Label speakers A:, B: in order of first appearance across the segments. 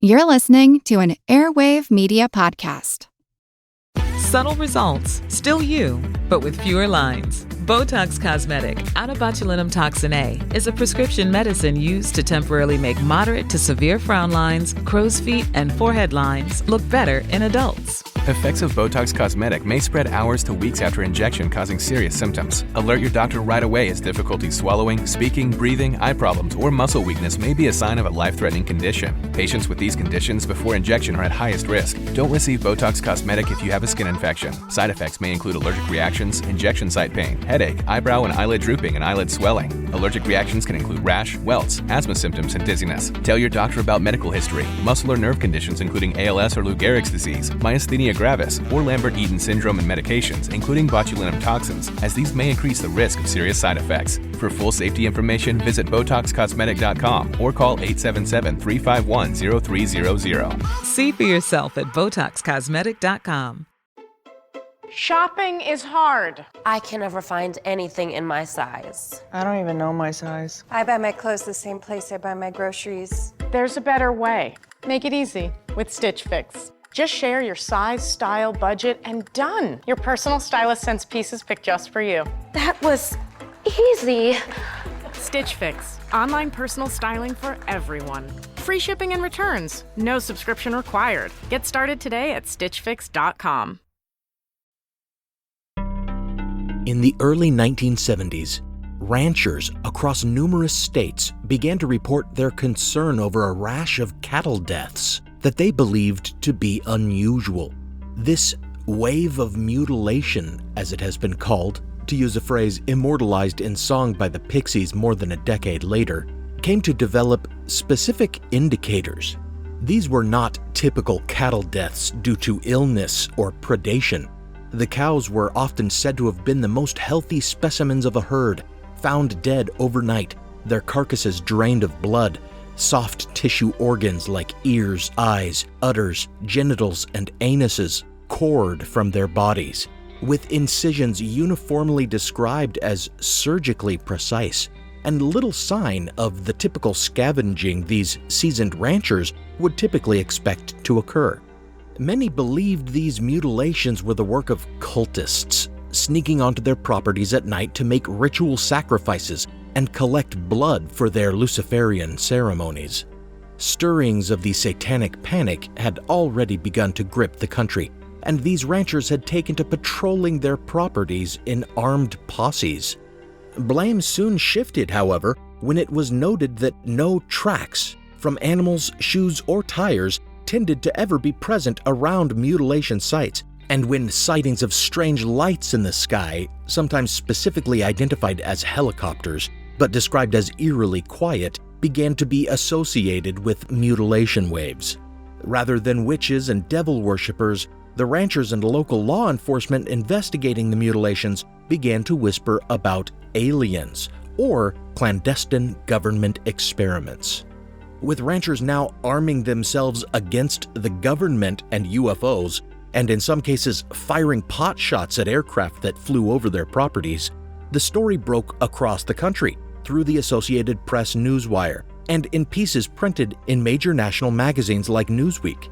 A: You're listening to an Airwave Media Podcast.
B: Subtle results, still you, but with fewer lines. Botox Cosmetic, out of botulinum toxin A, is a prescription medicine used to temporarily make moderate to severe frown lines, crow's feet, and forehead lines look better in adults.
C: Effects of Botox Cosmetic may spread hours to weeks after injection, causing serious symptoms. Alert your doctor right away as difficulty swallowing, speaking, breathing, eye problems, or muscle weakness may be a sign of a life-threatening condition. Patients with these conditions before injection are at highest risk. Don't receive Botox Cosmetic if you have a skin infection. Side effects may include allergic reactions, injection site pain, headache, eyebrow and eyelid drooping, and eyelid swelling. Allergic reactions can include rash, welts, asthma symptoms, and dizziness. Tell your doctor about medical history, muscle or nerve conditions including ALS or Lou Gehrig's disease, myasthenia gravis, or Lambert-Eaton syndrome, and medications, including botulinum toxins, as these may increase the risk of serious side effects. For full safety information, visit BotoxCosmetic.com or call 877-351-0300.
B: See for yourself at BotoxCosmetic.com.
D: Shopping is hard.
E: I can never find anything in my size.
F: I don't even know my size.
G: I buy my clothes the same place I buy my groceries.
D: There's a better way. Make it easy with Stitch Fix. Just share your size, style, budget, and done. Your personal stylist sends pieces picked just for you.
G: That was easy.
D: Stitch Fix. Online personal styling for everyone. Free shipping and returns. No subscription required. Get started today at stitchfix.com.
H: In the early 1970s, ranchers across numerous states began to report their concern over a rash of cattle deaths that they believed to be unusual. This wave of mutilation, as it has been called, to use a phrase immortalized in song by the Pixies more than a decade later, came to develop specific indicators. These were not typical cattle deaths due to illness or predation. The cows were often said to have been the most healthy specimens of a herd, found dead overnight, their carcasses drained of blood, soft tissue organs like ears, eyes, udders, genitals, and anuses cored from their bodies, with incisions uniformly described as surgically precise, and little sign of the typical scavenging these seasoned ranchers would typically expect to occur. Many believed these mutilations were the work of cultists, sneaking onto their properties at night to make ritual sacrifices and collect blood for their Luciferian ceremonies. Stirrings of the satanic panic had already begun to grip the country, and these ranchers had taken to patrolling their properties in armed posses. Blame soon shifted, however, when it was noted that no tracks from animals, shoes, or tires tended to ever be present around mutilation sites, and when sightings of strange lights in the sky, sometimes specifically identified as helicopters, but described as eerily quiet, began to be associated with mutilation waves. Rather than witches and devil worshippers, the ranchers and local law enforcement investigating the mutilations began to whisper about aliens or clandestine government experiments. With ranchers now arming themselves against the government and UFOs, and in some cases firing pot shots at aircraft that flew over their properties, the story broke across the country through the Associated Press newswire and in pieces printed in major national magazines like Newsweek.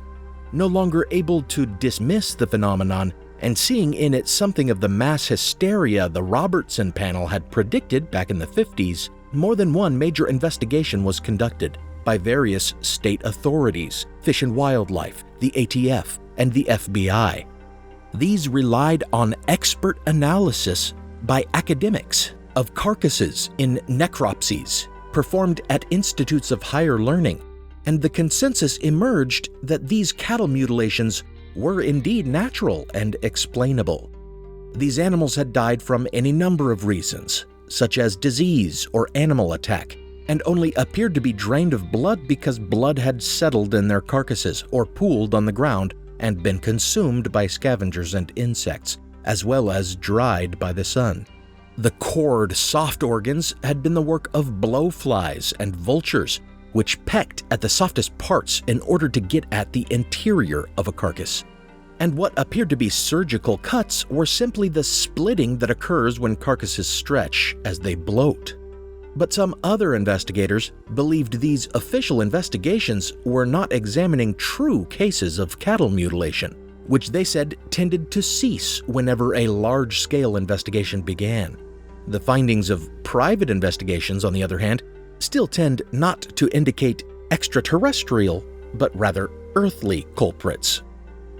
H: No longer able to dismiss the phenomenon and seeing in it something of the mass hysteria the Robertson panel had predicted back in the 50s, more than one major investigation was conducted by various state authorities, Fish and Wildlife, the ATF, and the FBI. These relied on expert analysis by academics of carcasses in necropsies performed at institutes of higher learning, and the consensus emerged that these cattle mutilations were indeed natural and explainable. These animals had died from any number of reasons, such as disease or animal attack, and only appeared to be drained of blood because blood had settled in their carcasses or pooled on the ground and been consumed by scavengers and insects, as well as dried by the sun. The cored soft organs had been the work of blowflies and vultures, which pecked at the softest parts in order to get at the interior of a carcass. And what appeared to be surgical cuts were simply the splitting that occurs when carcasses stretch as they bloat. But some other investigators believed these official investigations were not examining true cases of cattle mutilation, which they said tended to cease whenever a large-scale investigation began. The findings of private investigations, on the other hand, still tend not to indicate extraterrestrial, but rather earthly culprits.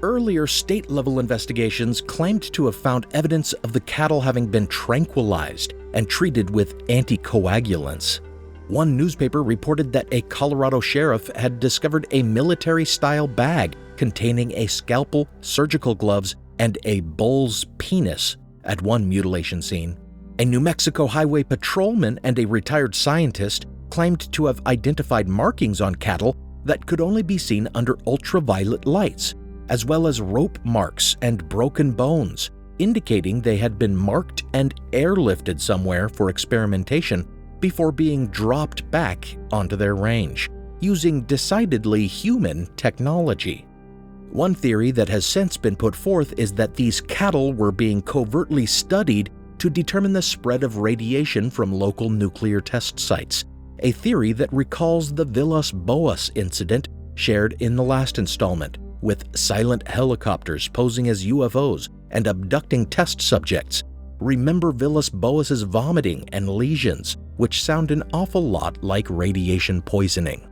H: Earlier state-level investigations claimed to have found evidence of the cattle having been tranquilized and treated with anticoagulants. One newspaper reported that a Colorado sheriff had discovered a military-style bag containing a scalpel, surgical gloves, and a bull's penis at one mutilation scene. A New Mexico highway patrolman and a retired scientist claimed to have identified markings on cattle that could only be seen under ultraviolet lights, as well as rope marks and broken bones, indicating they had been marked and airlifted somewhere for experimentation before being dropped back onto their range, using decidedly human technology. One theory that has since been put forth is that these cattle were being covertly studied to determine the spread of radiation from local nuclear test sites, a theory that recalls the Villas Boas incident shared in the last installment, with silent helicopters posing as UFOs and abducting test subjects. Remember Villas Boas's vomiting and lesions, which sound an awful lot like radiation poisoning.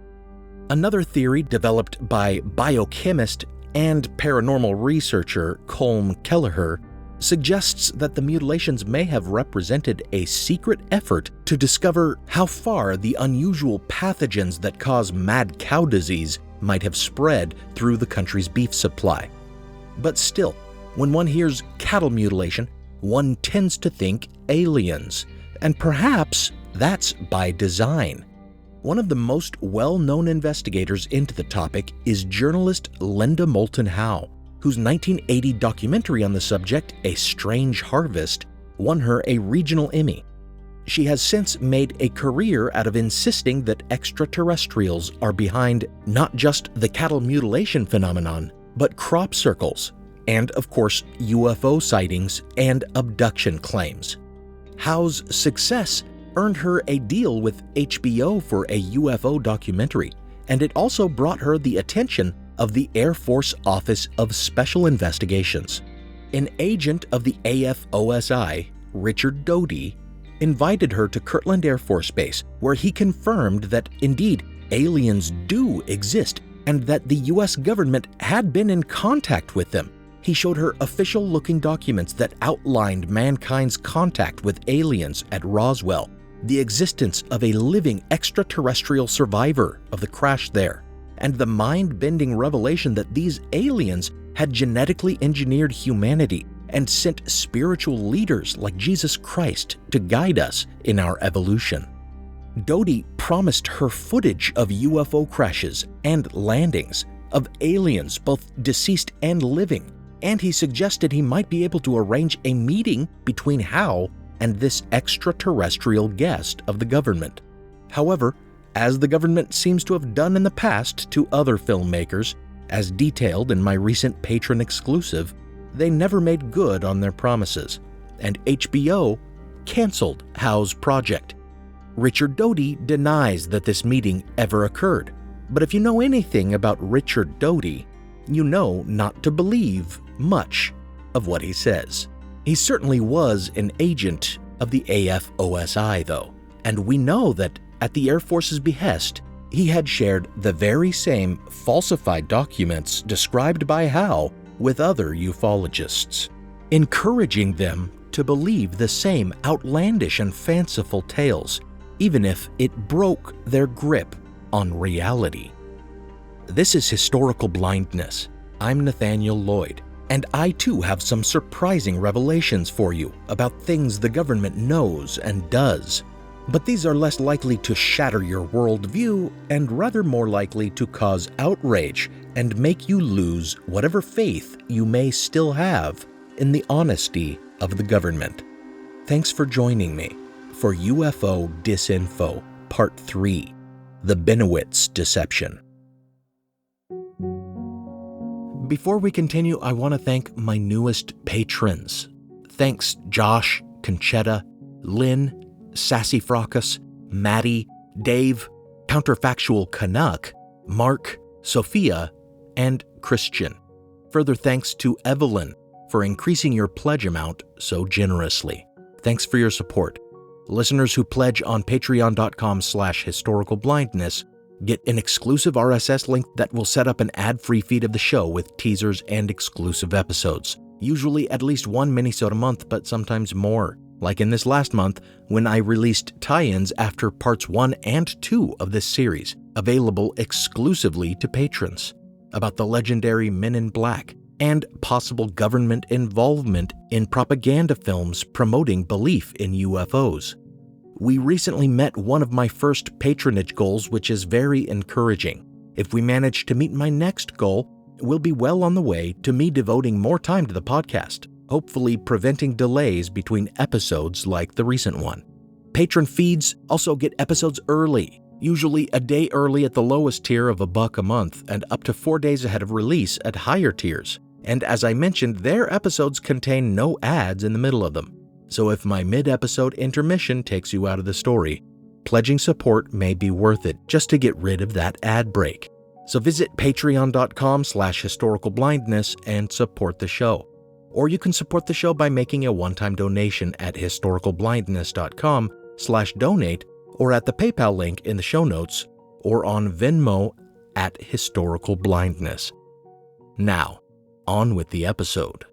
H: Another theory developed by biochemist and paranormal researcher Colm Kelleher suggests that the mutilations may have represented a secret effort to discover how far the unusual pathogens that cause mad cow disease might have spread through the country's beef supply. But still, when one hears cattle mutilation, one tends to think aliens, and perhaps that's by design. One of the most well-known investigators into the topic is journalist Linda Moulton Howe, whose 1980 documentary on the subject, A Strange Harvest, won her a regional Emmy. She has since made a career out of insisting that extraterrestrials are behind not just the cattle mutilation phenomenon, but crop circles, and of course UFO sightings and abduction claims. Howe's success earned her a deal with HBO for a UFO documentary, and it also brought her the attention of the Air Force Office of Special Investigations. An agent of the AFOSI, Richard Doty, invited her to Kirtland Air Force Base, where he confirmed that indeed aliens do exist and that the US government had been in contact with them. He showed her official-looking documents that outlined mankind's contact with aliens at Roswell, the existence of a living extraterrestrial survivor of the crash there, and the mind-bending revelation that these aliens had genetically engineered humanity and sent spiritual leaders like Jesus Christ to guide us in our evolution. Doty promised her footage of UFO crashes and landings, of aliens both deceased and living, and he suggested he might be able to arrange a meeting between Howe and this extraterrestrial guest of the government. However, as the government seems to have done in the past to other filmmakers, as detailed in my recent Patreon exclusive, they never made good on their promises, and HBO canceled Howe's project. Richard Doty denies that this meeting ever occurred, but if you know anything about Richard Doty, you know not to believe much of what he says. He certainly was an agent of the AFOSI, though, and we know that at the Air Force's behest, he had shared the very same falsified documents described by Howe with other ufologists, encouraging them to believe the same outlandish and fanciful tales, even if it broke their grip on reality. This is Historical Blindness. I'm Nathaniel Lloyd, and I too have some surprising revelations for you about things the government knows and does. But these are less likely to shatter your worldview and rather more likely to cause outrage and make you lose whatever faith you may still have in the honesty of the government. Thanks for joining me for UFO Disinfo Part 3, The Bennewitz Deception. Before we continue, I want to thank my newest patrons. Thanks Josh, Conchetta, Lynn, Sassy Fracas, Maddie, Dave, Counterfactual Canuck, Mark, Sophia, and Christian. Further thanks to Evelyn for increasing your pledge amount so generously. Thanks for your support. Listeners who pledge on patreon.com/historicalblindness get an exclusive RSS link that will set up an ad-free feed of the show with teasers and exclusive episodes. Usually at least one minisode a month, but sometimes more. Like in this last month, when I released tie-ins after parts 1 and 2 of this series, available exclusively to patrons, about the legendary Men in Black, and possible government involvement in propaganda films promoting belief in UFOs. We recently met one of my first patronage goals, which is very encouraging. If we manage to meet my next goal, we'll be well on the way to me devoting more time to the podcast, hopefully preventing delays between episodes like the recent one. Patron feeds also get episodes early, usually a day early at the lowest tier of $1 a month and up to 4 days ahead of release at higher tiers. And as I mentioned, their episodes contain no ads in the middle of them. So if my mid-episode intermission takes you out of the story, pledging support may be worth it just to get rid of that ad break. So visit patreon.com/historicalblindness and support the show. Or you can support the show by making a one-time donation at historicalblindness.com/donate or at the PayPal link in the show notes or on Venmo at historicalblindness. Now, on with the episode.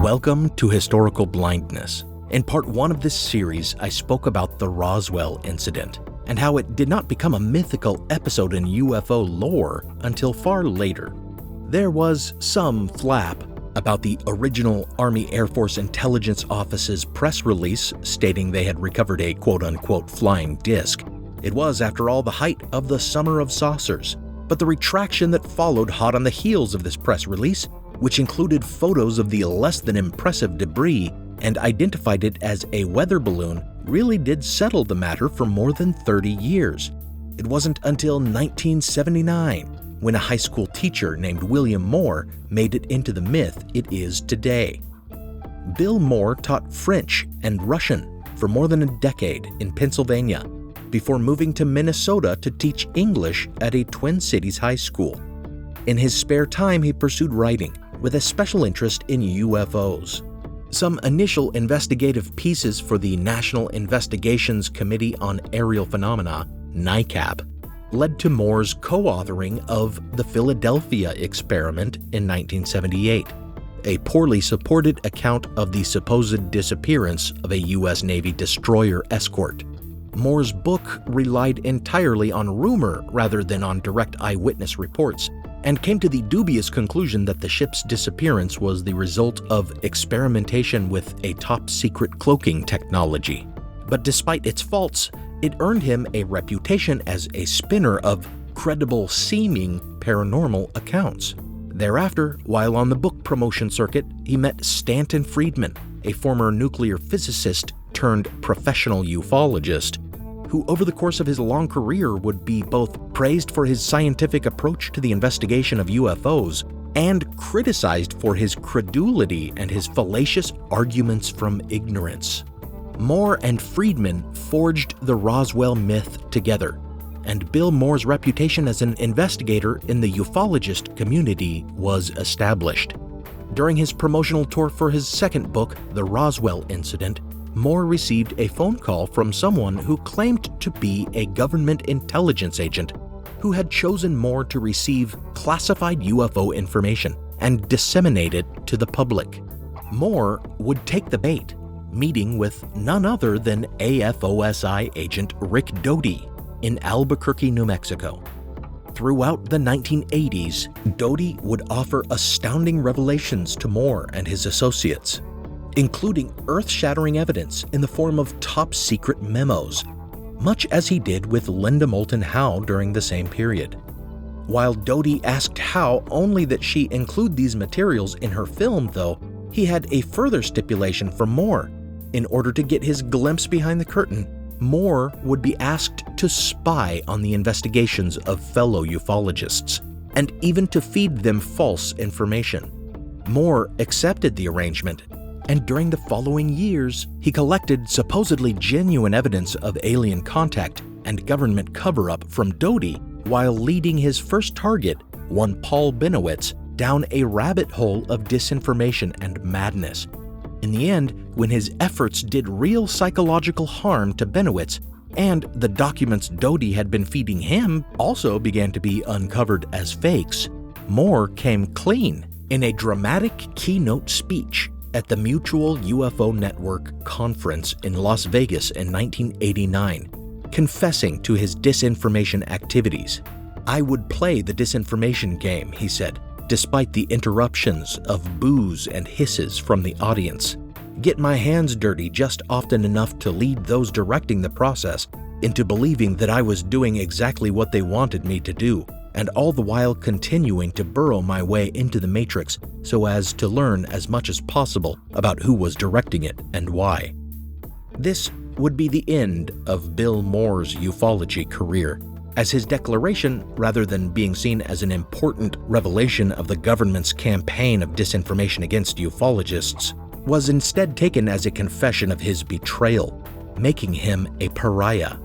H: Welcome to Historical Blindness. In part 1 of this series, I spoke about the Roswell incident and how it did not become a mythical episode in UFO lore until far later. There was some flap about the original Army Air Force Intelligence Office's press release stating they had recovered a quote-unquote flying disc. It was, after all, the height of the Summer of Saucers. But the retraction that followed hot on the heels of this press release, which included photos of the less than impressive debris and identified it as a weather balloon, really did settle the matter for more than 30 years. It wasn't until 1979 when a high school teacher named William Moore made it into the myth it is today. Bill Moore taught French and Russian for more than a decade in Pennsylvania before moving to Minnesota to teach English at a Twin Cities high school. In his spare time, he pursued writing, with a special interest in UFOs. Some initial investigative pieces for the National Investigations Committee on Aerial Phenomena, NICAP, led to Moore's co-authoring of the Philadelphia Experiment in 1978, a poorly supported account of the supposed disappearance of a U.S. Navy destroyer escort. Moore's book relied entirely on rumor rather than on direct eyewitness reports, and came to the dubious conclusion that the ship's disappearance was the result of experimentation with a top-secret cloaking technology. But despite its faults, it earned him a reputation as a spinner of credible-seeming paranormal accounts. Thereafter, while on the book promotion circuit, he met Stanton Friedman, a former nuclear physicist turned professional ufologist, who over the course of his long career would be both praised for his scientific approach to the investigation of UFOs and criticized for his credulity and his fallacious arguments from ignorance. Moore and Friedman forged the Roswell myth together, and Bill Moore's reputation as an investigator in the ufologist community was established. During his promotional tour for his second book, The Roswell Incident, Moore received a phone call from someone who claimed to be a government intelligence agent who had chosen Moore to receive classified UFO information and disseminate it to the public. Moore would take the bait, meeting with none other than AFOSI agent Rick Doty in Albuquerque, New Mexico. Throughout the 1980s, Doty would offer astounding revelations to Moore and his associates, including earth-shattering evidence in the form of top-secret memos, much as he did with Linda Moulton Howe during the same period. While Doty asked Howe only that she include these materials in her film, though, he had a further stipulation for Moore. In order to get his glimpse behind the curtain, Moore would be asked to spy on the investigations of fellow ufologists, and even to feed them false information. Moore accepted the arrangement, and during the following years, he collected supposedly genuine evidence of alien contact and government cover-up from Doty while leading his first target, one Paul Bennewitz, down a rabbit hole of disinformation and madness. In the end, when his efforts did real psychological harm to Bennewitz, and the documents Doty had been feeding him also began to be uncovered as fakes, Moore came clean in a dramatic keynote speech at the Mutual UFO Network conference in Las Vegas in 1989, confessing to his disinformation activities. "I would play the disinformation game," he said, despite the interruptions of boos and hisses from the audience. "Get my hands dirty just often enough to lead those directing the process into believing that I was doing exactly what they wanted me to do, and all the while continuing to burrow my way into the matrix so as to learn as much as possible about who was directing it and why." This would be the end of Bill Moore's ufology career, as his declaration, rather than being seen as an important revelation of the government's campaign of disinformation against ufologists, was instead taken as a confession of his betrayal, making him a pariah.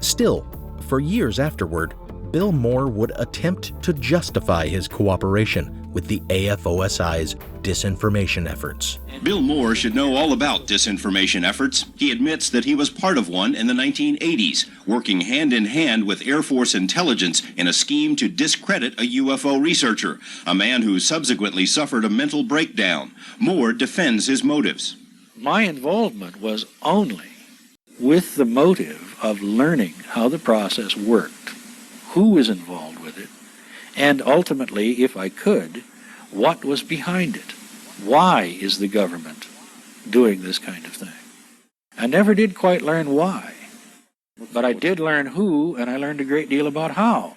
H: Still, for years afterward, Bill Moore would attempt to justify his cooperation with the AFOSI's disinformation efforts.
F: Bill Moore should know all about disinformation efforts. He admits that he was part of one in the 1980s, working hand in hand with Air Force intelligence in a scheme to discredit a UFO researcher, a man who subsequently suffered a mental breakdown. Moore defends his motives.
I: My involvement was only with the motive of learning how the process worked, who was involved with it, and ultimately, if I could, what was behind it. Why is the government doing this kind of thing? I never did quite learn why, but I did learn who, and I learned a great deal about how.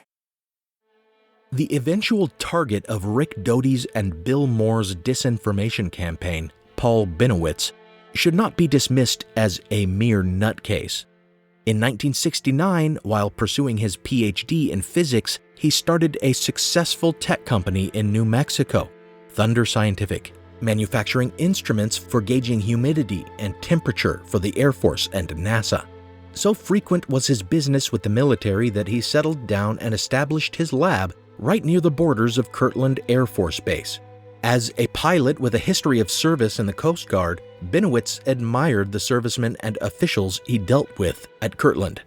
H: The eventual target of Rick Doty's and Bill Moore's disinformation campaign, Paul Bennewitz, should not be dismissed as a mere nutcase. In 1969, while pursuing his PhD in physics, he started a successful tech company in New Mexico, Thunder Scientific, manufacturing instruments for gauging humidity and temperature for the Air Force and NASA. So frequent was his business with the military that he settled down and established his lab right near the borders of Kirtland Air Force Base. As a pilot with a history of service in the Coast Guard, Bennewitz admired the servicemen and officials he dealt with at Kirtland.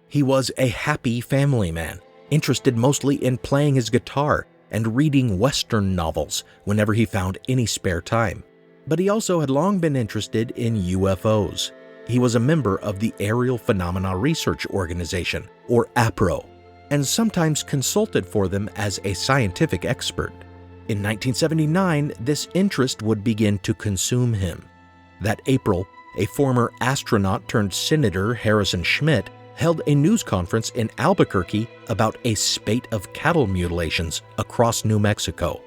H: He was a happy family man, interested mostly in playing his guitar and reading Western novels whenever he found any spare time. But he also had long been interested in UFOs. He was a member of the Aerial Phenomena Research Organization, or APRO, and sometimes consulted for them as a scientific expert. In 1979, this interest would begin to consume him. That April, a former astronaut turned senator, Harrison Schmitt, held a news conference in Albuquerque about a spate of cattle mutilations across New Mexico.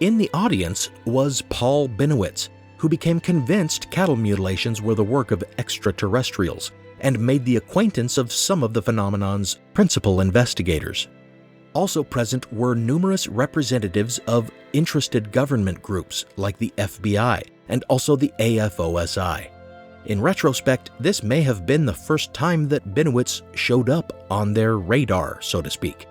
H: In the audience was Paul Bennewitz, who became convinced cattle mutilations were the work of extraterrestrials and made the acquaintance of some of the phenomenon's principal investigators. Also present were numerous representatives of interested government groups like the FBI and also the AFOSI. In retrospect, this may have been the first time that Bennewitz showed up on their radar, so to speak.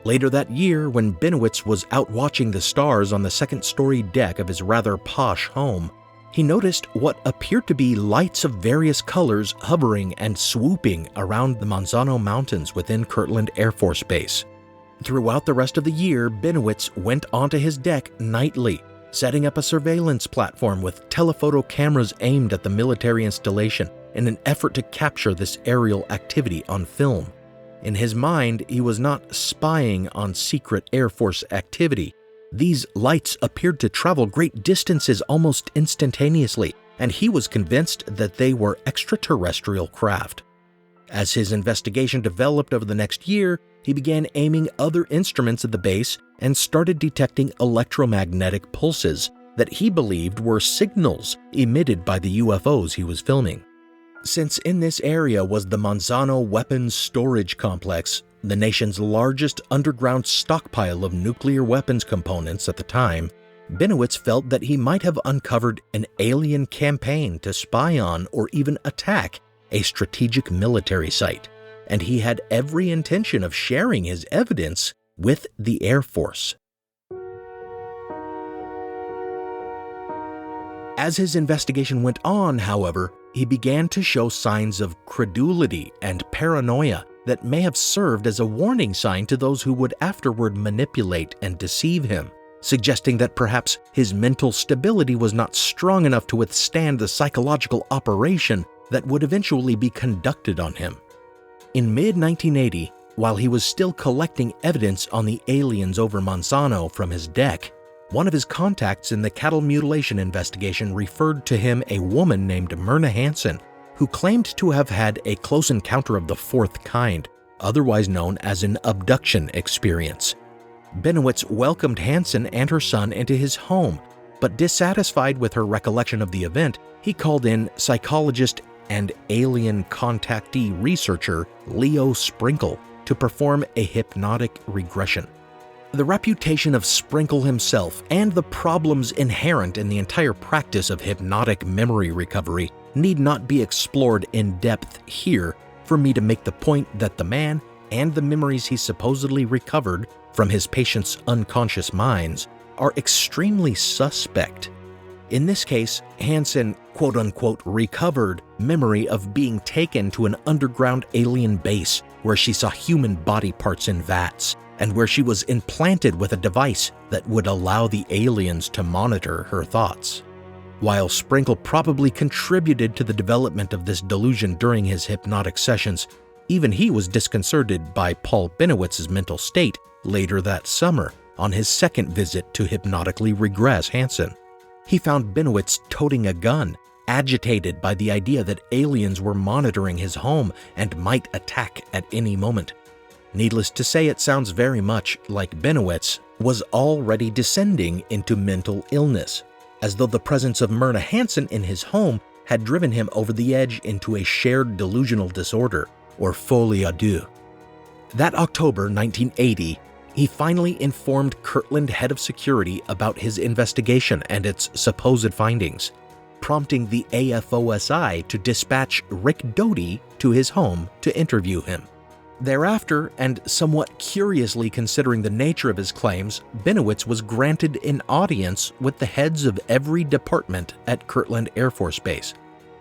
H: Later that year, when Bennewitz was out watching the stars on the second-story deck of his rather posh home, he noticed what appeared to be lights of various colors hovering and swooping around the Manzano Mountains within Kirtland Air Force Base. Throughout the rest of the year, Bennewitz went onto his deck nightly, setting up a surveillance platform with telephoto cameras aimed at the military installation in an effort to capture this aerial activity on film. In his mind, he was not spying on secret Air Force activity. These lights appeared to travel great distances almost instantaneously, and he was convinced that they were extraterrestrial craft. As his investigation developed over the next year, he began aiming other instruments at the base and started detecting electromagnetic pulses that he believed were signals emitted by the UFOs he was filming. Since in this area was the Manzano Weapons Storage Complex, the nation's largest underground stockpile of nuclear weapons components at the time, Bennewitz felt that he might have uncovered an alien campaign to spy on or even attack a strategic military site, and he had every intention of sharing his evidence with the Air Force. As his investigation went on, however, he began to show signs of credulity and paranoia that may have served as a warning sign to those who would afterward manipulate and deceive him, suggesting that perhaps his mental stability was not strong enough to withstand the psychological operation that would eventually be conducted on him. In mid-1980, while he was still collecting evidence on the aliens over Manzano from his deck, one of his contacts in the cattle mutilation investigation referred to him a woman named Myrna Hansen, who claimed to have had a close encounter of the fourth kind, otherwise known as an abduction experience. Bennewitz welcomed Hansen and her son into his home, but dissatisfied with her recollection of the event, he called in psychologist and alien contactee researcher Leo Sprinkle to perform a hypnotic regression. The reputation of Sprinkle himself and the problems inherent in the entire practice of hypnotic memory recovery need not be explored in depth here for me to make the point that the man and the memories he supposedly recovered from his patients' unconscious minds are extremely suspect. In this case, Hansen quote-unquote recovered memory of being taken to an underground alien base where she saw human body parts in vats, and where she was implanted with a device that would allow the aliens to monitor her thoughts. While Sprinkle probably contributed to the development of this delusion during his hypnotic sessions, even he was disconcerted by Paul Bennewitz's mental state later that summer on his second visit to hypnotically regress Hansen. He found Bennewitz toting a gun, agitated by the idea that aliens were monitoring his home and might attack at any moment. Needless to say, it sounds very much like Bennewitz was already descending into mental illness, as though the presence of Myrna Hansen in his home had driven him over the edge into a shared delusional disorder, or folie à deux. That October 1980, he finally informed Kirtland head of security about his investigation and its supposed findings, prompting the AFOSI to dispatch Rick Doty to his home to interview him. Thereafter, and somewhat curiously considering the nature of his claims, Bennewitz was granted an audience with the heads of every department at Kirtland Air Force Base,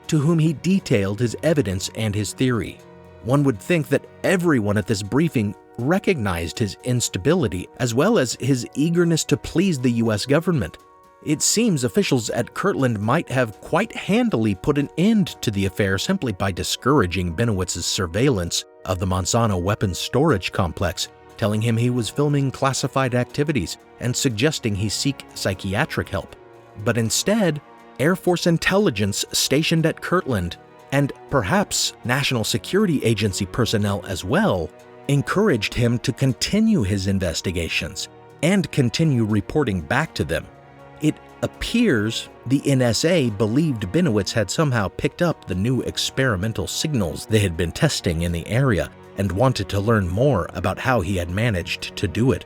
H: to whom he detailed his evidence and his theory. One would think that everyone at this briefing recognized his instability as well as his eagerness to please the U.S. government. It seems officials at Kirtland might have quite handily put an end to the affair simply by discouraging Bennewitz's surveillance of the Manzano Weapons Storage Complex, telling him he was filming classified activities and suggesting he seek psychiatric help. But instead, Air Force intelligence stationed at Kirtland, and perhaps National Security Agency personnel as well, encouraged him to continue his investigations and continue reporting back to them. It appears the NSA believed Bennewitz had somehow picked up the new experimental signals they had been testing in the area and wanted to learn more about how he had managed to do it.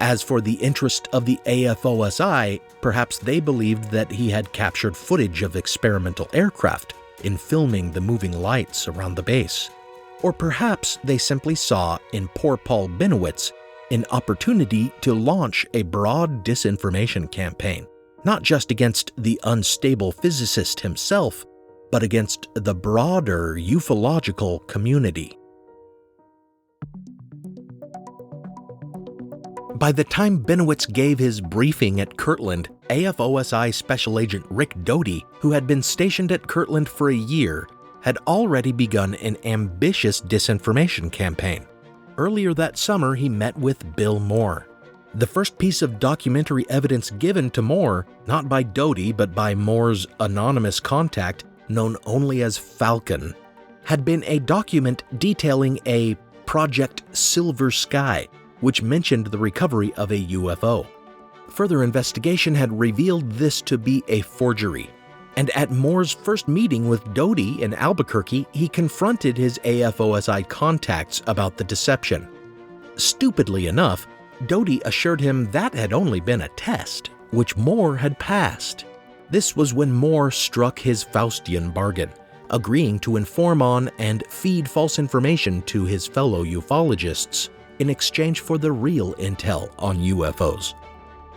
H: As for the interest of the AFOSI, perhaps they believed that he had captured footage of experimental aircraft in filming the moving lights around the base. Or perhaps they simply saw in poor Paul Bennewitz an opportunity to launch a broad disinformation campaign, not just against the unstable physicist himself, but against the broader ufological community. By the time Bennewitz gave his briefing at Kirtland, AFOSI Special Agent Rick Doty, who had been stationed at Kirtland for a year, had already begun an ambitious disinformation campaign. Earlier that summer, he met with Bill Moore. The first piece of documentary evidence given to Moore, not by Doty but by Moore's anonymous contact, known only as Falcon, had been a document detailing a Project Silver Sky, which mentioned the recovery of a UFO. Further investigation had revealed this to be a forgery. And at Moore's first meeting with Doty in Albuquerque, he confronted his AFOSI contacts about the deception. Stupidly enough, Doty assured him that had only been a test, which Moore had passed. This was when Moore struck his Faustian bargain, agreeing to inform on and feed false information to his fellow ufologists in exchange for the real intel on UFOs.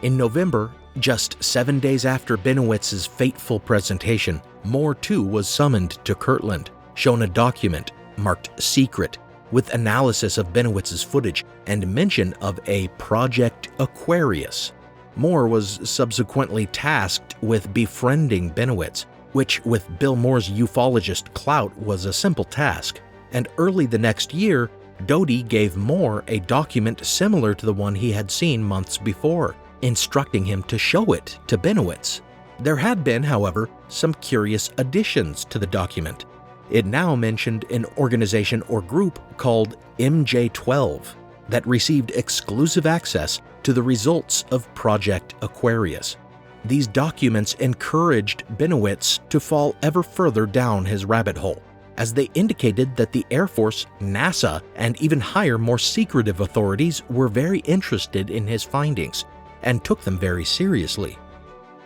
H: In November, just 7 days after Bennewitz's fateful presentation, Moore too was summoned to Kirtland, shown a document marked secret with analysis of Bennewitz's footage and mention of a Project Aquarius. Moore was subsequently tasked with befriending Bennewitz, which with Bill Moore's ufologist clout was a simple task, and early the next year, Doty gave Moore a document similar to the one he had seen months before, instructing him to show it to Bennewitz. There had been, however, some curious additions to the document. It now mentioned an organization or group called MJ12 that received exclusive access to the results of Project Aquarius. These documents encouraged Bennewitz to fall ever further down his rabbit hole, as they indicated that the Air Force, NASA, and even higher, more secretive authorities were very interested in his findings and took them very seriously.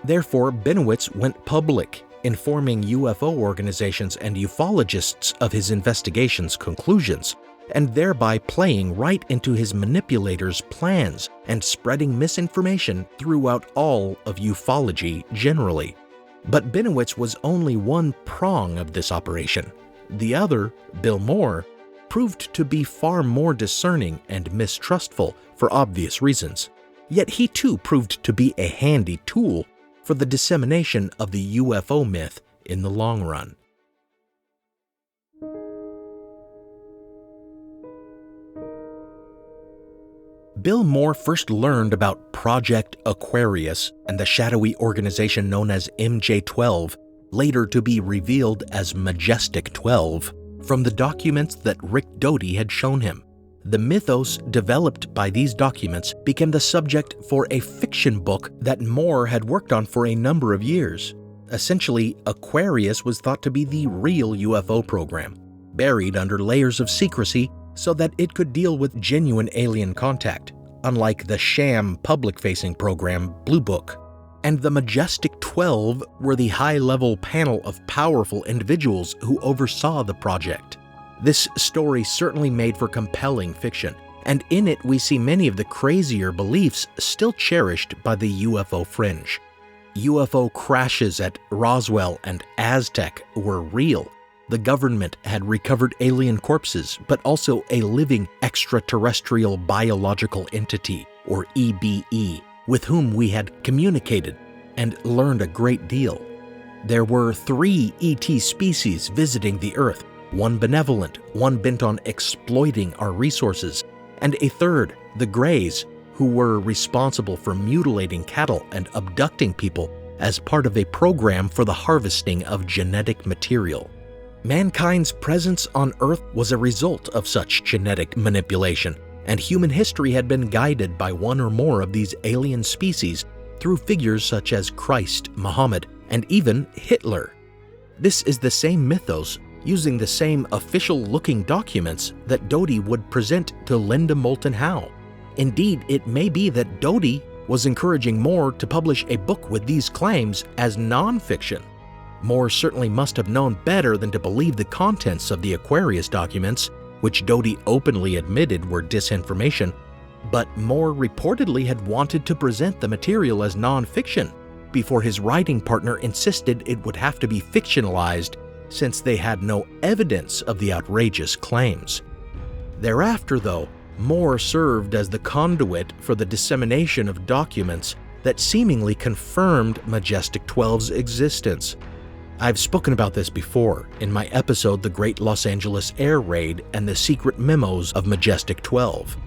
H: Therefore, Bennewitz went public, informing UFO organizations and ufologists of his investigation's conclusions, and thereby playing right into his manipulators' plans and spreading misinformation throughout all of ufology generally. But Bennewitz was only one prong of this operation. The other, Bill Moore, proved to be far more discerning and mistrustful for obvious reasons. Yet he too proved to be a handy tool for the dissemination of the UFO myth in the long run. Bill Moore first learned about Project Aquarius and the shadowy organization known as MJ12, later to be revealed as Majestic 12, from the documents that Rick Doty had shown him. The mythos developed by these documents became the subject for a fiction book that Moore had worked on for a number of years. Essentially, Aquarius was thought to be the real UFO program, buried under layers of secrecy so that it could deal with genuine alien contact, unlike the sham public-facing program Blue Book. And the Majestic 12 were the high-level panel of powerful individuals who oversaw the project. This story certainly made for compelling fiction, and in it we see many of the crazier beliefs still cherished by the UFO fringe. UFO crashes at Roswell and Aztec were real. The government had recovered alien corpses, but also a living extraterrestrial biological entity, or EBE, with whom we had communicated and learned a great deal. There were 3 ET species visiting the Earth, one benevolent, one bent on exploiting our resources, and a third, the Greys, who were responsible for mutilating cattle and abducting people as part of a program for the harvesting of genetic material. Mankind's presence on Earth was a result of such genetic manipulation, and human history had been guided by one or more of these alien species through figures such as Christ, Muhammad, and even Hitler. This is the same mythos, using the same official-looking documents that Doty would present to Linda Moulton Howe. Indeed, it may be that Doty was encouraging Moore to publish a book with these claims as nonfiction. Moore certainly must have known better than to believe the contents of the Aquarius documents, which Doty openly admitted were disinformation, but Moore reportedly had wanted to present the material as nonfiction before his writing partner insisted it would have to be fictionalized since they had no evidence of the outrageous claims. Thereafter, though, Moore served as the conduit for the dissemination of documents that seemingly confirmed Majestic 12's existence. I've spoken about this before in my episode The Great Los Angeles Air Raid and the Secret Memos of Majestic 12.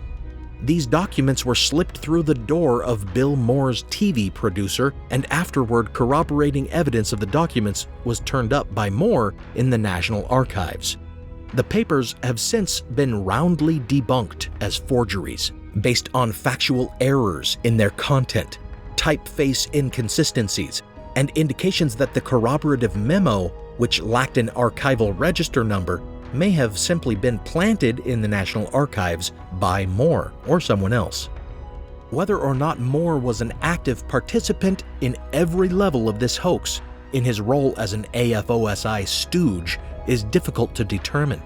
H: These documents were slipped through the door of Bill Moore's TV producer, and afterward corroborating evidence of the documents was turned up by Moore in the National Archives. The papers have since been roundly debunked as forgeries, based on factual errors in their content, typeface inconsistencies, and indications that the corroborative memo, which lacked an archival register number, may have simply been planted in the National Archives by Moore or someone else. Whether or not Moore was an active participant in every level of this hoax, in his role as an AFOSI stooge, is difficult to determine.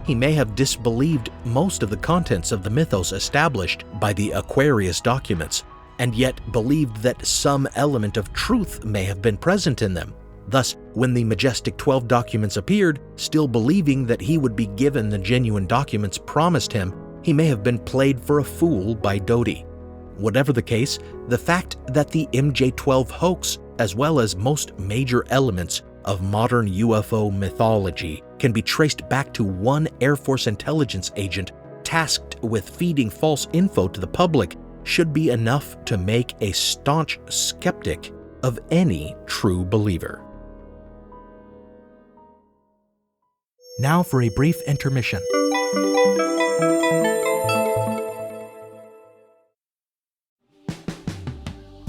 H: He may have disbelieved most of the contents of the mythos established by the Aquarius documents, and yet believed that some element of truth may have been present in them. Thus, when the Majestic 12 documents appeared, still believing that he would be given the genuine documents promised him, he may have been played for a fool by Doty. Whatever the case, the fact that the MJ-12 hoax, as well as most major elements of modern UFO mythology, can be traced back to one Air Force intelligence agent tasked with feeding false info to the public should be enough to make a staunch skeptic of any true believer. Now for a brief intermission.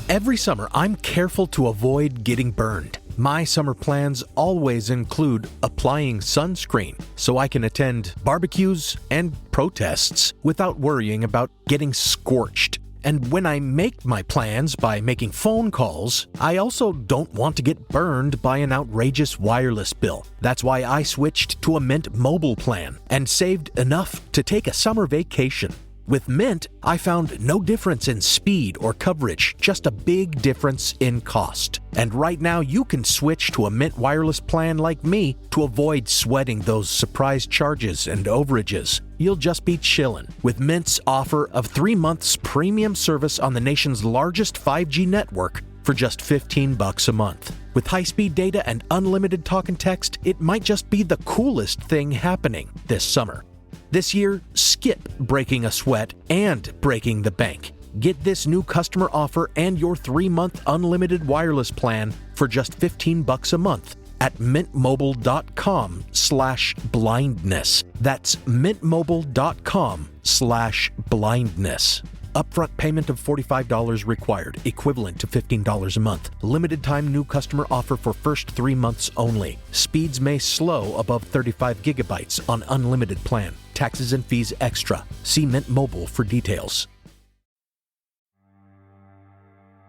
H: Every summer, I'm careful to avoid getting burned. My summer plans always include applying sunscreen so I can attend barbecues and protests without worrying about getting scorched. And when I make my plans by making phone calls, I also don't want to get burned by an outrageous wireless bill. That's why I switched to a Mint Mobile plan and saved enough to take a summer vacation. With Mint, I found no difference in speed or coverage, just a big difference in cost. And right now you can switch to a Mint wireless plan like me to avoid sweating those surprise charges and overages. You'll just be chillin' with Mint's offer of 3 months premium service on the nation's largest 5G network for just $15 a month. With high-speed data and unlimited talk and text, it might just be the coolest thing happening this summer. This year, skip breaking a sweat and breaking the bank. Get this new customer offer and your 3-month unlimited wireless plan for just $15 a month at mintmobile.com/blindness. That's mintmobile.com/blindness. Upfront payment of $45 required, equivalent to $15 a month. Limited time new customer offer for first 3 months only. Speeds may slow above 35 gigabytes on unlimited plan. Taxes and fees extra. See Mint Mobile for details.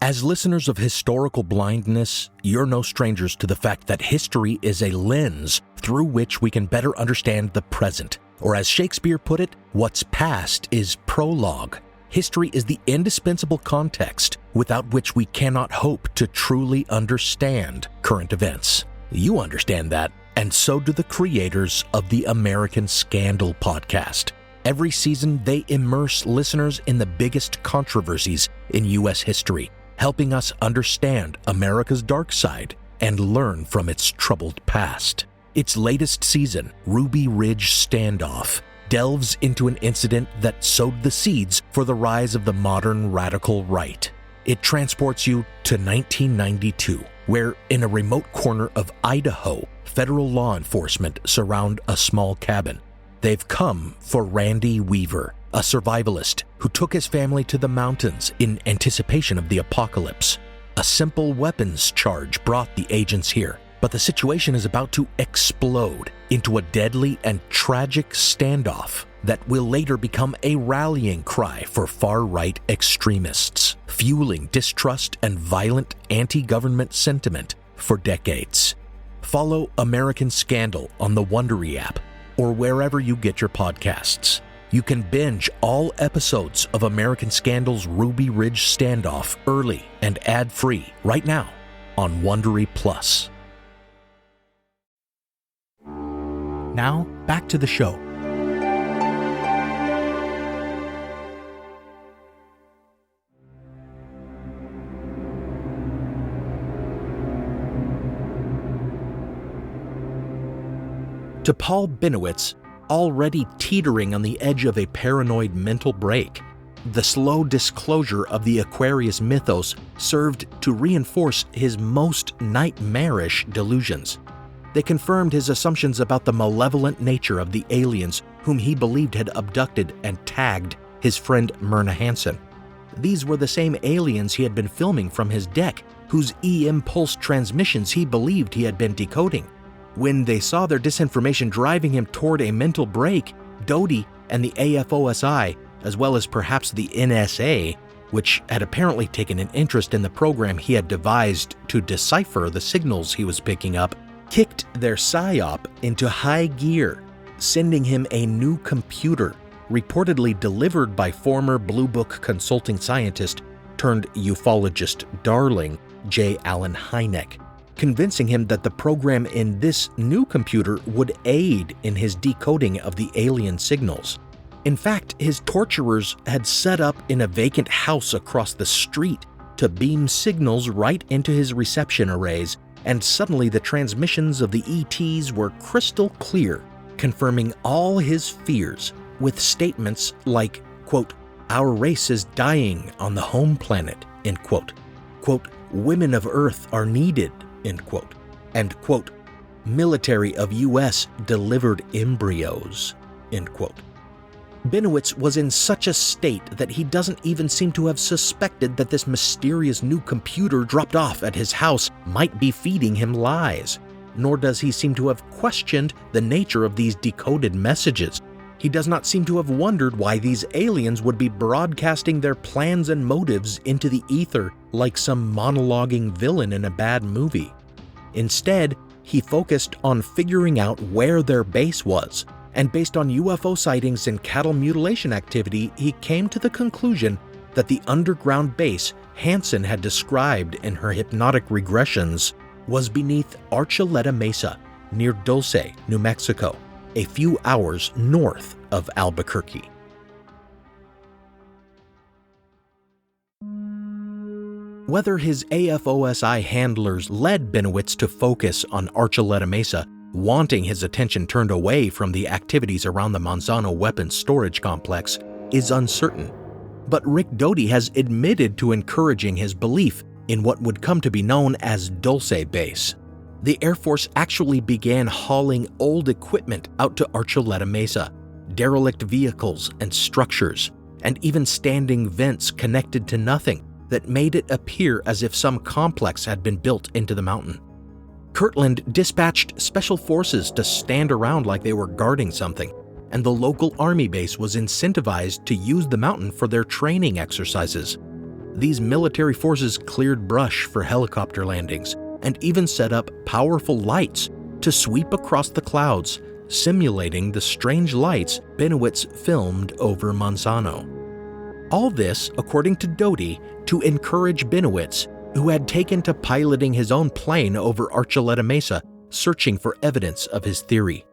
H: As listeners of Historical Blindness, you're no strangers to the fact that history is a lens through which we can better understand the present. Or as Shakespeare put it, what's past is prologue. History is the indispensable context without which we cannot hope to truly understand current events. You understand that, and so do the creators of the American Scandal podcast. Every season, they immerse listeners in the biggest controversies in U.S. history, helping us understand America's dark side and learn from its troubled past. Its latest season, Ruby Ridge Standoff, delves into an incident that sowed the seeds for the rise of the modern radical right. It transports you to 1992, where in a remote corner of Idaho, federal law enforcement surround a small cabin. They've come for Randy Weaver, a survivalist who took his family to the mountains in anticipation of the apocalypse. A simple weapons charge brought the agents here, but the situation is about to explode into a deadly and tragic standoff that will later become a rallying cry for far-right extremists, fueling distrust and violent anti-government sentiment for decades. Follow American Scandal on the Wondery app or wherever you get your podcasts. You can binge all episodes of American Scandal's Ruby Ridge Standoff early and ad-free right now on Wondery Plus. Now, back to the show. To Paul Bennewitz, already teetering on the edge of a paranoid mental break, the slow disclosure of the Aquarius mythos served to reinforce his most nightmarish delusions. They confirmed his assumptions about the malevolent nature of the aliens whom he believed had abducted and tagged his friend Myrna Hansen. These were the same aliens he had been filming from his deck, whose e-impulse transmissions he believed he had been decoding. When they saw their disinformation driving him toward a mental break, Doty and the AFOSI, as well as perhaps the NSA, which had apparently taken an interest in the program he had devised to decipher the signals he was picking up, kicked their PSYOP into high gear, sending him a new computer, reportedly delivered by former Blue Book consulting scientist turned ufologist darling J. Allen Hynek, convincing him that the program in this new computer would aid in his decoding of the alien signals. In fact, his torturers had set up in a vacant house across the street to beam signals right into his reception arrays, and suddenly the transmissions of the ETs were crystal clear, confirming all his fears with statements like, quote, "Our race is dying on the home planet," end quote. Quote, "Women of Earth are needed," end quote. And quote, "Military of US delivered embryos," end quote. Bennewitz was in such a state that he doesn't even seem to have suspected that this mysterious new computer dropped off at his house might be feeding him lies, nor does he seem to have questioned the nature of these decoded messages. He does not seem to have wondered why these aliens would be broadcasting their plans and motives into the ether like some monologuing villain in a bad movie. Instead, he focused on figuring out where their base was, and based on UFO sightings and cattle mutilation activity, he came to the conclusion that the underground base Hansen had described in her hypnotic regressions was beneath Archuleta Mesa, near Dulce, New Mexico, a few hours north of Albuquerque. Whether his AFOSI handlers led Bennewitz to focus on Archuleta Mesa, wanting his attention turned away from the activities around the Manzano weapons storage complex, is uncertain. But Rick Doty has admitted to encouraging his belief in what would come to be known as Dulce Base. The Air Force actually began hauling old equipment out to Archuleta Mesa, derelict vehicles and structures, and even standing vents connected to nothing that made it appear as if some complex had been built into the mountain. Kirtland dispatched special forces to stand around like they were guarding something, and the local army base was incentivized to use the mountain for their training exercises. These military forces cleared brush for helicopter landings and even set up powerful lights to sweep across the clouds, simulating the strange lights Bennewitz filmed over Manzano. All this, according to Doty, to encourage Bennewitz, who had taken to piloting his own plane over Archuleta Mesa, searching for evidence of his theory.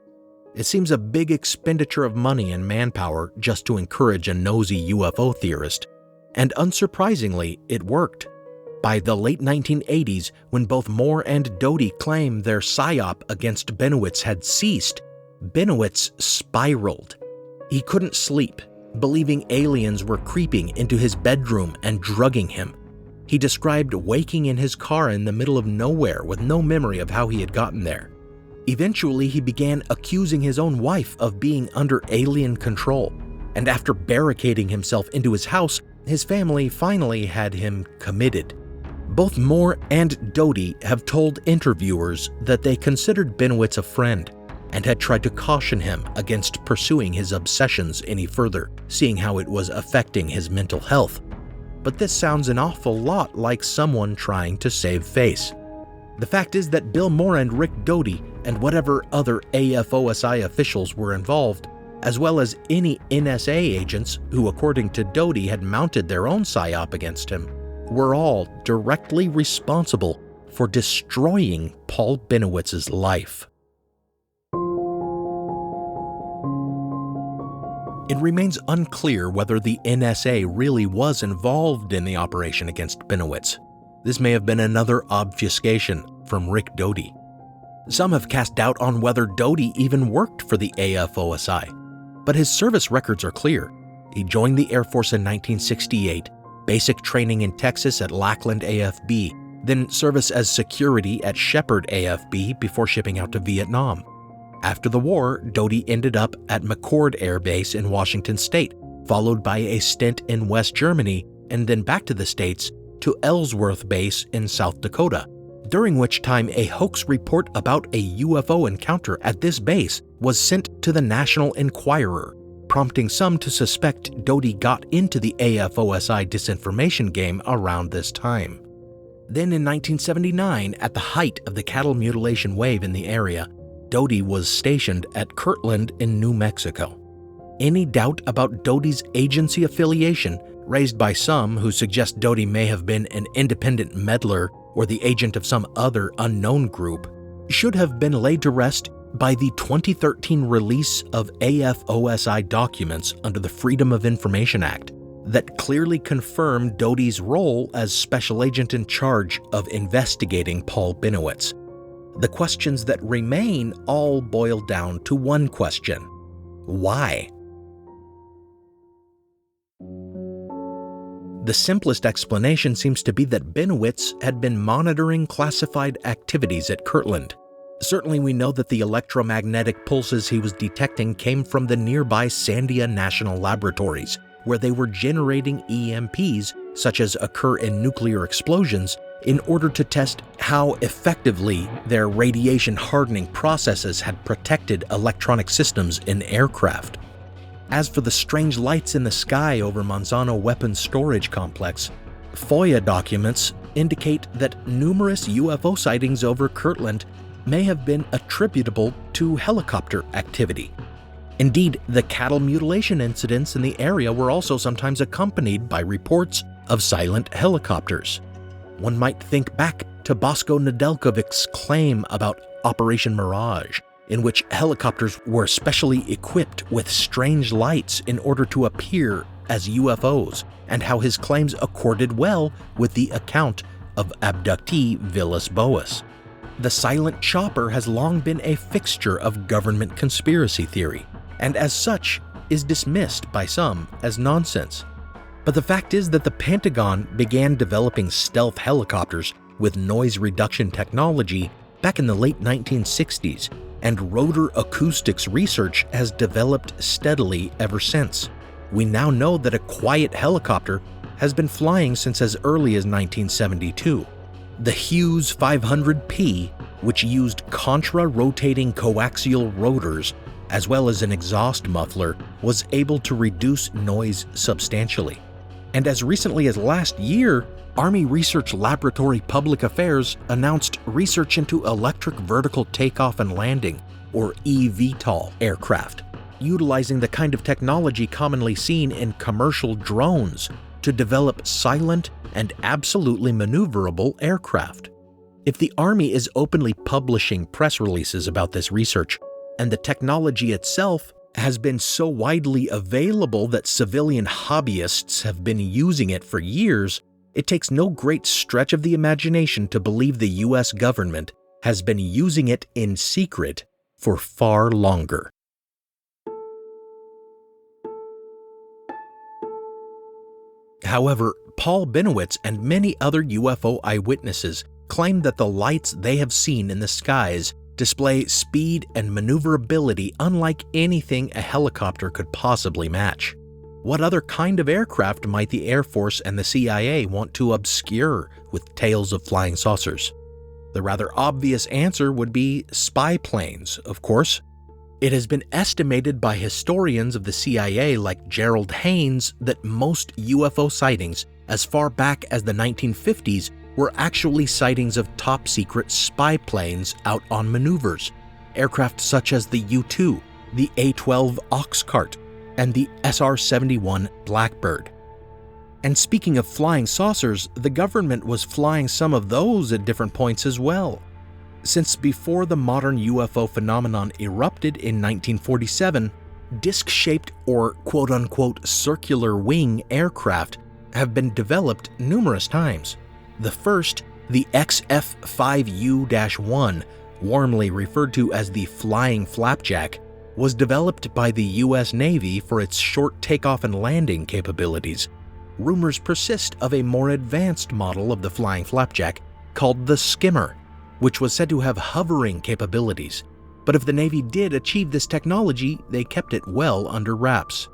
H: It seems a big expenditure of money and manpower just to encourage a nosy UFO theorist. And unsurprisingly, it worked. By the late 1980s, when both Moore and Doty claimed their PSYOP against Bennewitz had ceased, Bennewitz spiraled. He couldn't sleep, believing aliens were creeping into his bedroom and drugging him. He described waking in his car in the middle of nowhere with no memory of how he had gotten there. Eventually, he began accusing his own wife of being under alien control, and after barricading himself into his house, his family finally had him committed. Both Moore and Doty have told interviewers that they considered Bennewitz a friend and had tried to caution him against pursuing his obsessions any further, seeing how it was affecting his mental health. But this sounds an awful lot like someone trying to save face. The fact is that Bill Moore and Rick Doty and whatever other AFOSI officials were involved, as well as any NSA agents who, according to Doty, had mounted their own PSYOP against him, were all directly responsible for destroying Paul Bennewitz's life. It remains unclear whether the NSA really was involved in the operation against Bennewitz. This may have been another obfuscation from Rick Doty. Some have cast doubt on whether Doty even worked for the AFOSI, but his service records are clear. He joined the Air Force in 1968, basic training in Texas at Lackland AFB, then service as security at Shepherd AFB before shipping out to Vietnam. After the war, Doty ended up at McChord Air Base in Washington State, followed by a stint in West Germany, and then back to the States, to Ellsworth Base in South Dakota, during which time a hoax report about a UFO encounter at this base was sent to the National Enquirer, prompting some to suspect Doty got into the AFOSI disinformation game around this time. Then in 1979, at the height of the cattle mutilation wave in the area, Doty was stationed at Kirtland in New Mexico. Any doubt about Doty's agency affiliation, raised by some who suggest Doty may have been an independent meddler or the agent of some other unknown group, should have been laid to rest by the 2013 release of AFOSI documents under the Freedom of Information Act that clearly confirmed Doty's role as special agent in charge of investigating Paul Bennewitz. The questions that remain all boil down to one question: why? The simplest explanation seems to be that Bennewitz had been monitoring classified activities at Kirtland. Certainly we know that the electromagnetic pulses he was detecting came from the nearby Sandia National Laboratories, where they were generating EMPs, such as occur in nuclear explosions, in order to test how effectively their radiation hardening processes had protected electronic systems in aircraft. As for the strange lights in the sky over Manzano Weapons Storage Complex, FOIA documents indicate that numerous UFO sightings over Kirtland may have been attributable to helicopter activity. Indeed, the cattle mutilation incidents in the area were also sometimes accompanied by reports of silent helicopters. One might think back to Bosko Nedeljkovic's claim about Operation Mirage, in which helicopters were specially equipped with strange lights in order to appear as UFOs, and how his claims accorded well with the account of abductee Villas Boas. The silent chopper has long been a fixture of government conspiracy theory, and as such is dismissed by some as nonsense. But the fact is that the Pentagon began developing stealth helicopters with noise reduction technology back in the late 1960s, and rotor acoustics research has developed steadily ever since. We now know that a quiet helicopter has been flying since as early as 1972. The Hughes 500P, which used contra-rotating coaxial rotors as well as an exhaust muffler, was able to reduce noise substantially. And as recently as last year, Army Research Laboratory Public Affairs announced research into electric vertical takeoff and landing, or eVTOL, aircraft, utilizing the kind of technology commonly seen in commercial drones to develop silent and absolutely maneuverable aircraft. If the Army is openly publishing press releases about this research, and the technology itself has been so widely available that civilian hobbyists have been using it for years, it takes no great stretch of the imagination to believe the US government has been using it in secret for far longer. However, Paul Bennewitz and many other UFO eyewitnesses claim that the lights they have seen in the skies display speed and maneuverability unlike anything a helicopter could possibly match. What other kind of aircraft might the Air Force and the CIA want to obscure with tales of flying saucers? The rather obvious answer would be spy planes, of course. It has been estimated by historians of the CIA like Gerald Haynes that most UFO sightings as far back as the 1950s were actually sightings of top-secret spy planes out on maneuvers, aircraft such as the U-2, the A-12 Oxcart, and the SR-71 Blackbird. And speaking of flying saucers, the government was flying some of those at different points as well. Since before the modern UFO phenomenon erupted in 1947, disc-shaped or quote-unquote circular wing aircraft have been developed numerous times. The first, the XF-5U-1, warmly referred to as the Flying Flapjack, was developed by the US Navy for its short takeoff and landing capabilities. Rumors persist of a more advanced model of the Flying Flapjack called the Skimmer, which was said to have hovering capabilities. But if the Navy did achieve this technology, they kept it well under wraps.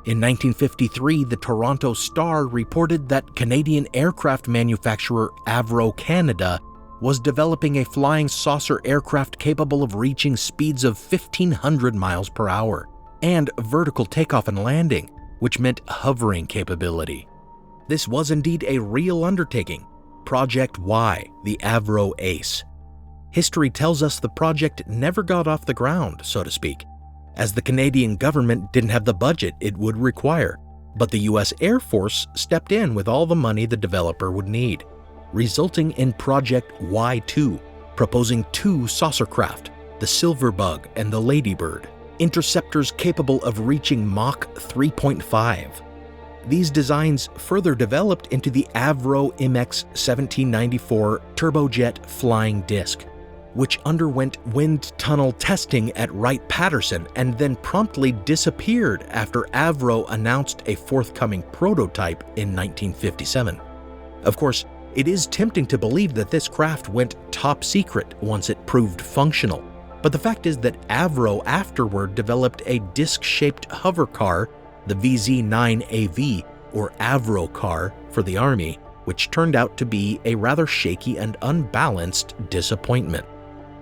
H: In 1953, the Toronto Star reported that Canadian aircraft manufacturer Avro Canada was developing a flying saucer aircraft capable of reaching speeds of 1,500 miles per hour and vertical takeoff and landing, which meant hovering capability. This was indeed a real undertaking, Project Y, the Avro Ace. History tells us the project never got off the ground, so to speak, as the Canadian government didn't have the budget it would require, but the US Air Force stepped in with all the money the developer would need, resulting in Project Y2, proposing two saucer craft, the Silverbug and the Ladybird, interceptors capable of reaching Mach 3.5. These designs further developed into the Avro IMEX 1794 turbojet flying disc, which underwent wind tunnel testing at Wright-Patterson and then promptly disappeared after Avro announced a forthcoming prototype in 1957. Of course, it is tempting to believe that this craft went top secret once it proved functional, but the fact is that Avro afterward developed a disc-shaped hover car, the VZ-9AV, or Avro car, for the Army, which turned out to be a rather shaky and unbalanced disappointment.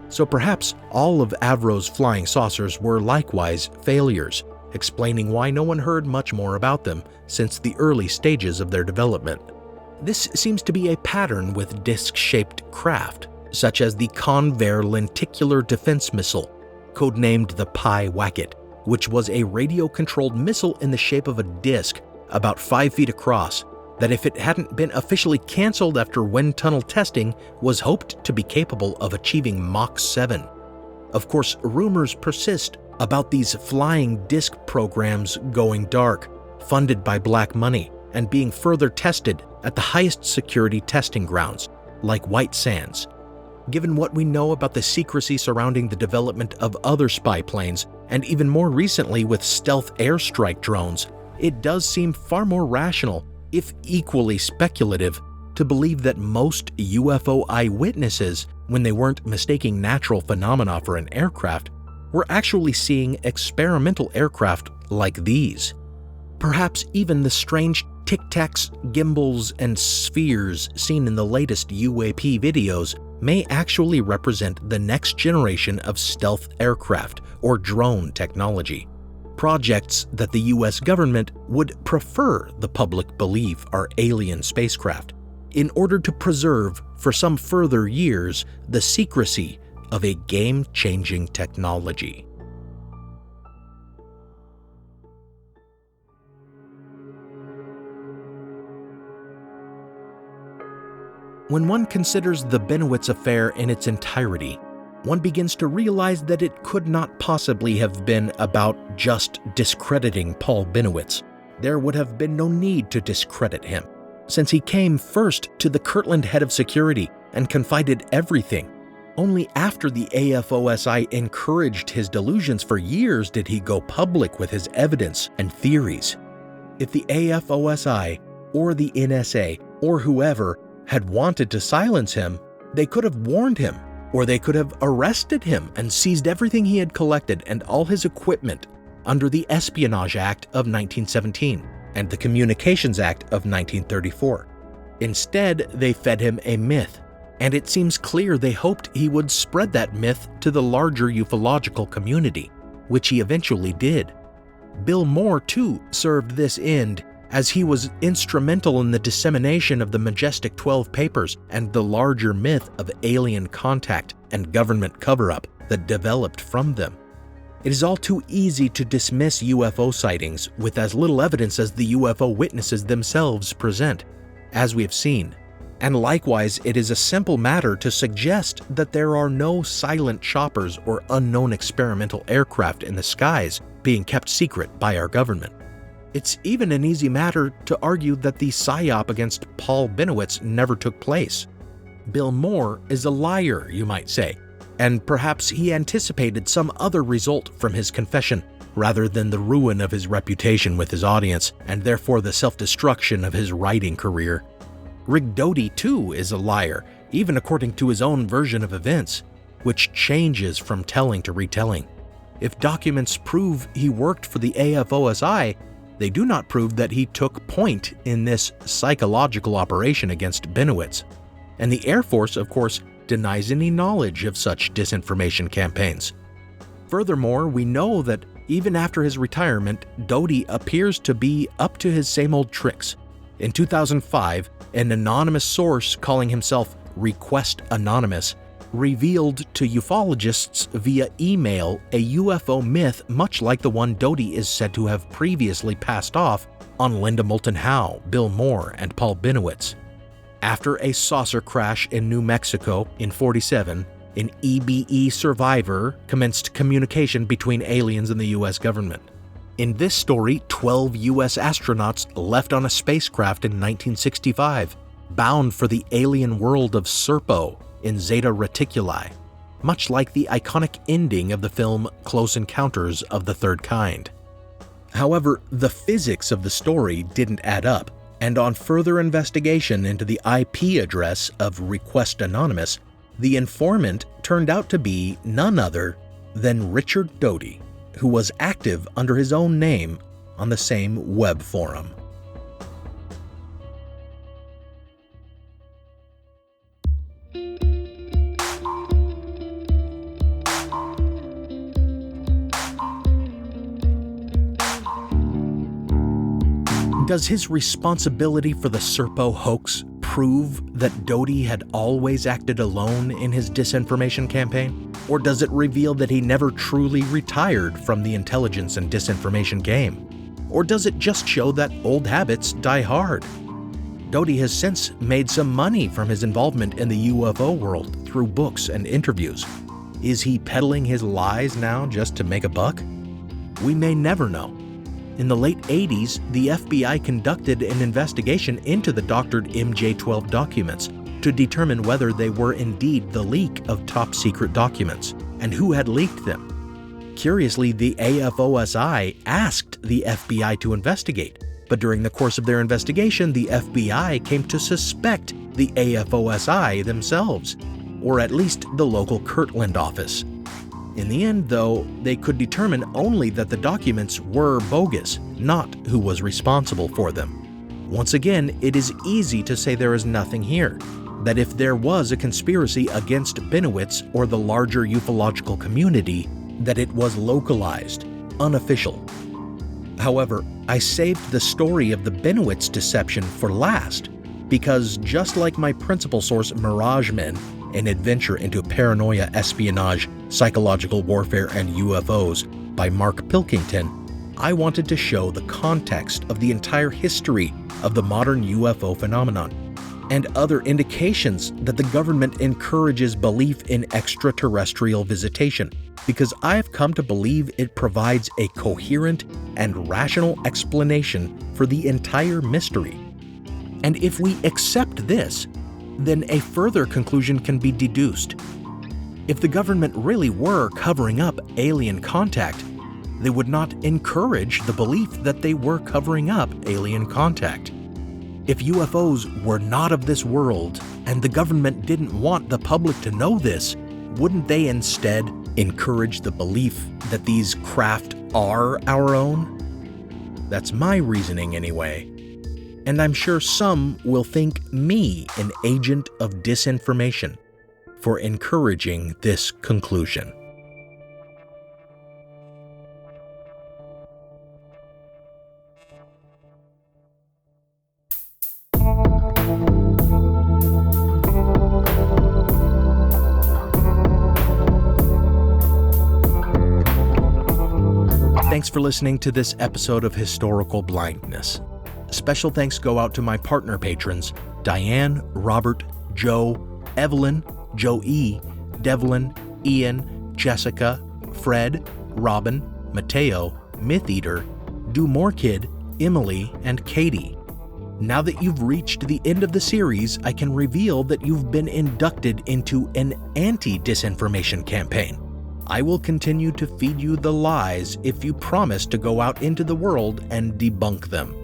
H: So perhaps all of Avro's flying saucers were likewise failures, explaining why no one heard much more about them since the early stages of their development. This seems to be a pattern with disc-shaped craft, such as the Convair lenticular defense missile, codenamed the Pi Wacket, which was a radio-controlled missile in the shape of a disc about 5 feet across, that if it hadn't been officially canceled after wind tunnel testing, was hoped to be capable of achieving Mach 7. Of course, rumors persist about these flying disc programs going dark, funded by black money, and being further tested at the highest security testing grounds, like White Sands. Given what we know about the secrecy surrounding the development of other spy planes, and even more recently with stealth airstrike drones, it does seem far more rational, if equally speculative, to believe that most UFO eyewitnesses, when they weren't mistaking natural phenomena for an aircraft, were actually seeing experimental aircraft like these. Perhaps even the strange tic-tacs, gimbals, and spheres seen in the latest UAP videos may actually represent the next generation of stealth aircraft or drone technology. Projects that the US government would prefer the public believe are alien spacecraft, in order to preserve, for some further years, the secrecy of a game-changing technology. When one considers the Bennewitz affair in its entirety, one begins to realize that it could not possibly have been about just discrediting Paul Bennewitz. There would have been no need to discredit him, since he came first to the Kirtland head of security and confided everything. Only after the AFOSI encouraged his delusions for years did he go public with his evidence and theories. If the AFOSI or the NSA or whoever had wanted to silence him, they could have warned him, or they could have arrested him and seized everything he had collected and all his equipment under the Espionage Act of 1917 and the Communications Act of 1934. Instead, they fed him a myth, and it seems clear they hoped he would spread that myth to the larger ufological community, which he eventually did. Bill Moore, too, served this end, as he was instrumental in the dissemination of the Majestic 12 papers and the larger myth of alien contact and government cover-up that developed from them. It is all too easy to dismiss UFO sightings with as little evidence as the UFO witnesses themselves present, as we have seen. And likewise, it is a simple matter to suggest that there are no silent choppers or unknown experimental aircraft in the skies being kept secret by our government. It's even an easy matter to argue that the psyop against Paul Bennewitz never took place. Bill Moore is a liar, you might say, and perhaps he anticipated some other result from his confession, rather than the ruin of his reputation with his audience, and therefore the self-destruction of his writing career. Rick Doty, too, is a liar, even according to his own version of events, which changes from telling to retelling. If documents prove he worked for the AFOSI, They do not prove that he took point in this psychological operation against Bennewitz. And the Air Force, of course, denies any knowledge of such disinformation campaigns. Furthermore, we know that even after his retirement, Doty appears to be up to his same old tricks. In 2005, an anonymous source calling himself Request Anonymous revealed to ufologists via email a UFO myth much like the one Doty is said to have previously passed off on Linda Moulton Howe, Bill Moore, and Paul Bennewitz. After a saucer crash in New Mexico in '47, an EBE survivor commenced communication between aliens and the US government. In this story, 12 US astronauts left on a spacecraft in 1965, bound for the alien world of Serpo in Zeta Reticuli, much like the iconic ending of the film Close Encounters of the Third Kind. However, the physics of the story didn't add up, and on further investigation into the IP address of Request Anonymous, the informant turned out to be none other than Richard Doty, who was active under his own name on the same web forum. Does his responsibility for the Serpo hoax prove that Doty had always acted alone in his disinformation campaign? Or does it reveal that he never truly retired from the intelligence and disinformation game? Or does it just show that old habits die hard? Doty has since made some money from his involvement in the UFO world through books and interviews. Is he peddling his lies now just to make a buck? We may never know. In the late 80s, the FBI conducted an investigation into the doctored MJ-12 documents to determine whether they were indeed the leak of top-secret documents and who had leaked them. Curiously, the AFOSI asked the FBI to investigate, but during the course of their investigation, the FBI came to suspect the AFOSI themselves, or at least the local Kirtland office. In the end, though, they could determine only that the documents were bogus, not who was responsible for them. Once again, it is easy to say there is nothing here, that if there was a conspiracy against Bennewitz or the larger ufological community, that it was localized, unofficial. However, I saved the story of the Bennewitz deception for last, because just like my principal source, Mirage Men, an adventure into paranoia, espionage, psychological warfare, and UFOs by Mark Pilkington, I wanted to show the context of the entire history of the modern UFO phenomenon and other indications that the government encourages belief in extraterrestrial visitation, because I've come to believe it provides a coherent and rational explanation for the entire mystery. And if we accept this, then a further conclusion can be deduced. If the government really were covering up alien contact, they would not encourage the belief that they were covering up alien contact. If UFOs were not of this world and the government didn't want the public to know this, wouldn't they instead encourage the belief that these craft are our own? That's my reasoning anyway. And I'm sure some will think me an agent of disinformation for encouraging this conclusion. Thanks for listening to this episode of Historical Blindness. Special thanks go out to my partner patrons, Diane, Robert, Joe, Evelyn, Joe E., Devlin, Ian, Jessica, Fred, Robin, Mateo, Myth-Eater, Do More Kid, Emily, and Katie. Now that you've reached the end of the series, I can reveal that you've been inducted into an anti-disinformation campaign. I will continue to feed you the lies if you promise to go out into the world and debunk them.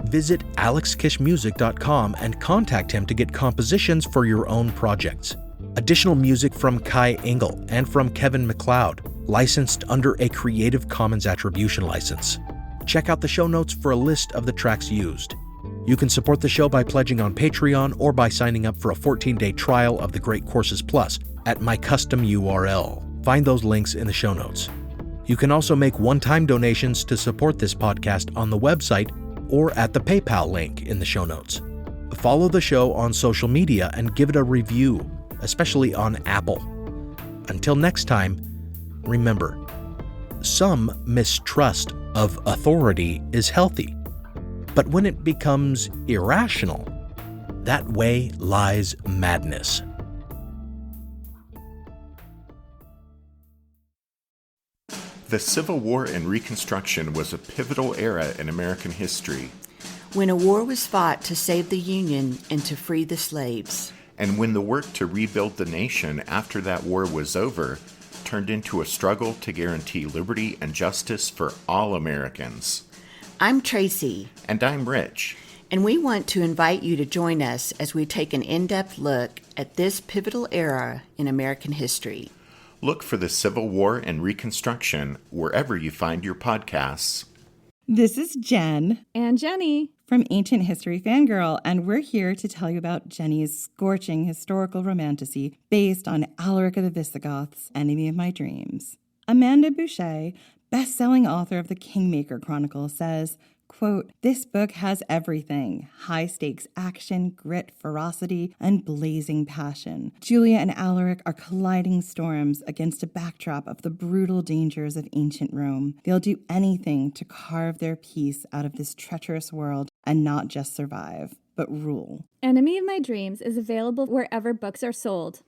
H: Visit alexkishmusic.com and contact him to get compositions for your own projects. Additional music from Kai Engel and from Kevin MacLeod, licensed under a Creative Commons Attribution license. Check out the show notes for a list of the tracks used. You can support the show by pledging on Patreon or by signing up for a 14-day trial of the Great Courses Plus at my custom URL. Find those links in the show notes. You can also make one-time donations to support this podcast on the website or at the PayPal link in the show notes. Follow the show on social media and give it a review, especially on Apple. Until next time, remember, some mistrust of authority is healthy, but when it becomes irrational, that way lies madness.
J: The Civil War and Reconstruction was a pivotal era in American history.
K: When a war was fought to save the Union and to free the slaves.
J: And when the work to rebuild the nation after that war was over turned into a struggle to guarantee liberty and justice for all Americans.
K: I'm Tracy.
J: And I'm Rich.
K: And we want to invite you to join us as we take an in-depth look at this pivotal era in American history.
J: Look for the Civil War and Reconstruction wherever you find your podcasts.
L: This is Jen.
M: And Jenny.
L: From Ancient History Fangirl, and we're here to tell you about Jenny's scorching historical romantasy based on Alaric of the Visigoths, Enemy of My Dreams. Amanda Boucher, best-selling author of the Kingmaker Chronicle, says, quote, "This book has everything: high-stakes action, grit, ferocity, and blazing passion. Julia and Alaric are colliding storms against a backdrop of the brutal dangers of ancient Rome. They'll do anything to carve their piece out of this treacherous world and not just survive, but rule."
M: Enemy of My Dreams is available wherever books are sold.